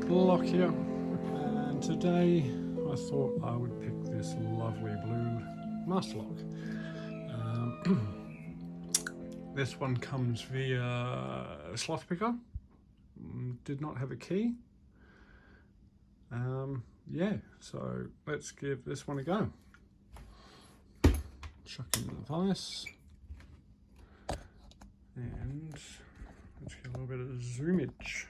Block here, and today I thought I would pick this lovely blue master lock. This one comes via slot picker, did not have a key. Yeah, so let's give this one a go. Chuck in the vise, and let's get a little bit of zoomage.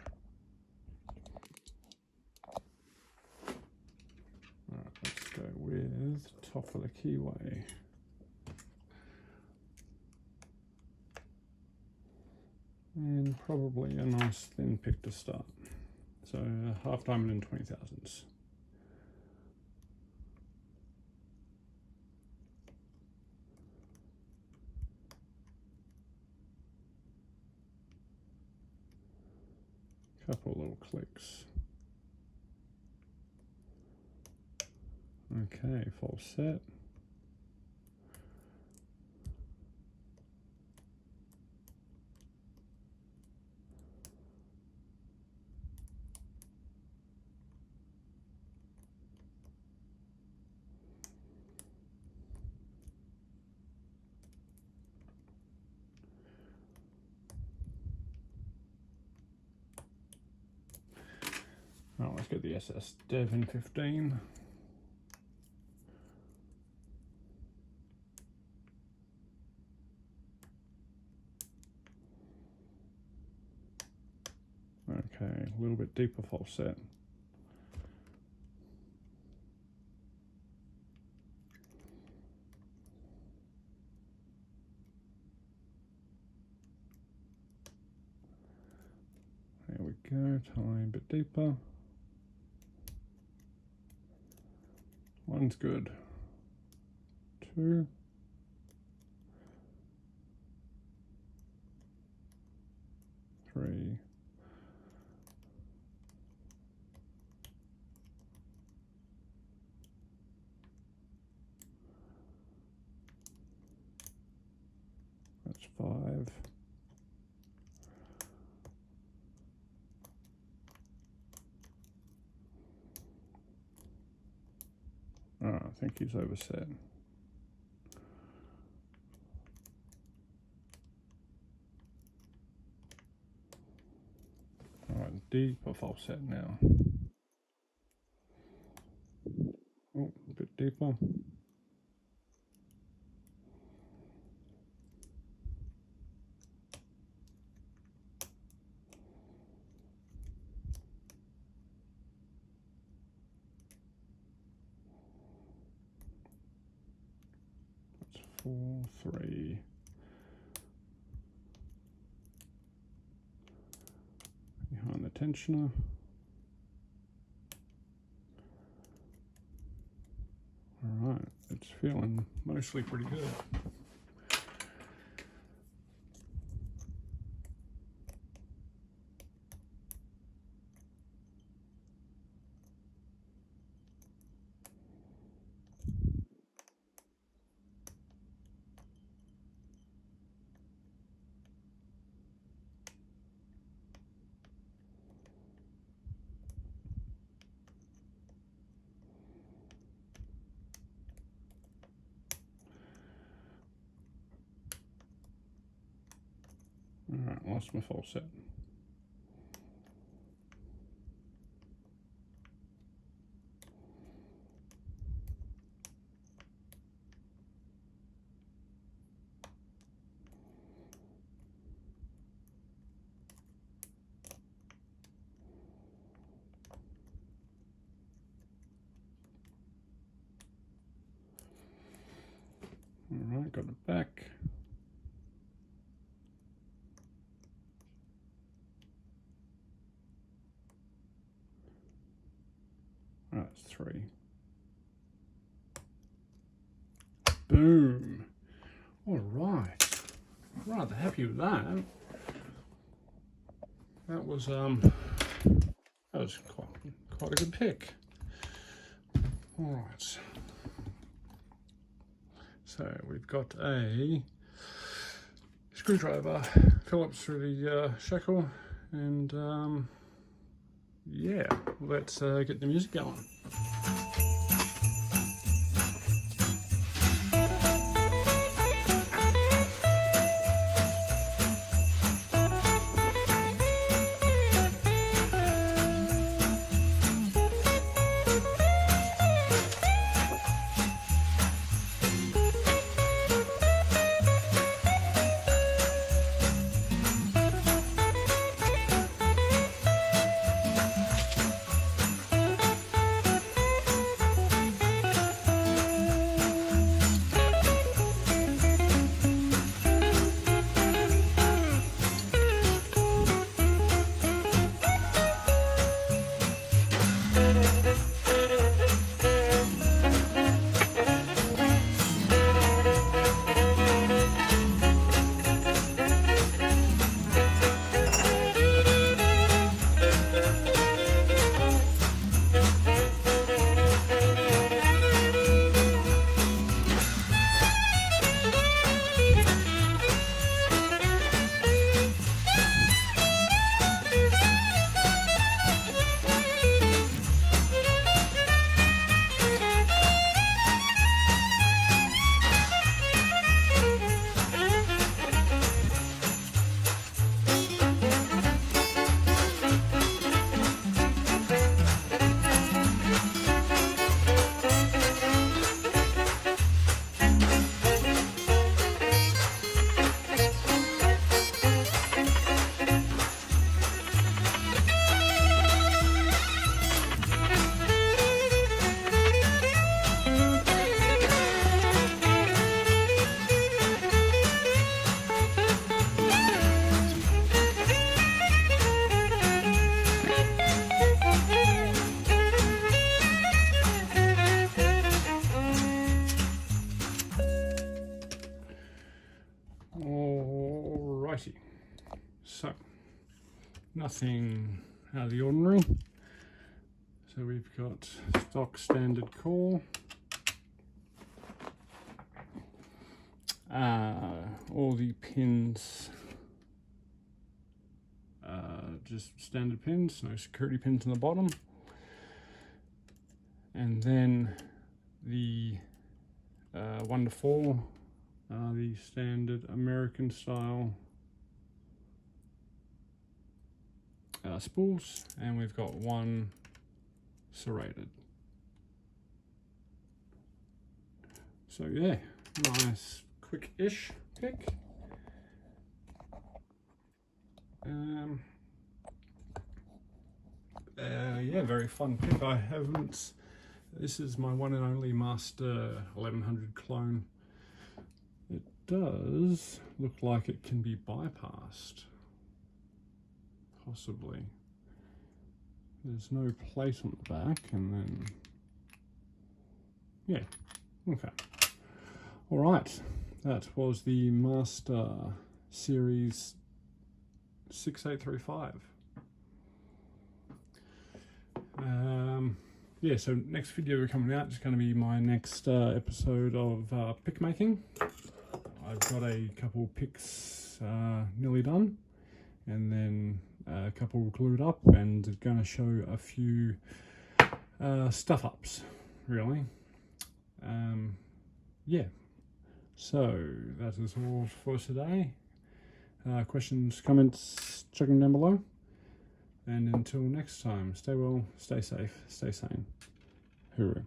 Right, let's go with top of the keyway. And probably a nice thin pick to start. So half diamond and 20 thousandths. Couple little clicks. Okay, false set. Oh, let's get the SS Devon 15. Okay, a little bit deeper false set. There we go, tiny bit deeper. One's good. Two. Three. That's five. Oh, I think he's overset. All right, deeper false set now. Oh, a bit deeper. That's 4, 3. Behind the tensioner. All right, it's feeling mostly pretty good. All right, lost my false set. All right, got it back. That's 3. Boom. All right. Rather happy with that. That was quite a good pick. All right. So we've got a screwdriver, Phillips through the shackle, and yeah, let's get the music going. Alrighty, so nothing out of the ordinary. So we've got stock standard core, all the pins, just standard pins, no security pins on the bottom, and then the 1 to 4 the standard American style spools, and we've got 1 serrated. So yeah, nice quick-ish pick. Yeah, very fun pick. I haven't, this is my one and only Master 1100 clone. It does look like it can be bypassed, possibly. There's no plate on the back, and then, yeah, okay. All right, that was the Master Series 6835. Yeah, so next video coming out is going to be my next episode of pick making. I've got a couple picks nearly done, and then a couple glued up, and going to show a few stuff ups, really. Yeah, so that is all for today. Questions, comments, check them down below. And until next time, stay well, stay safe, stay sane. Hooroo.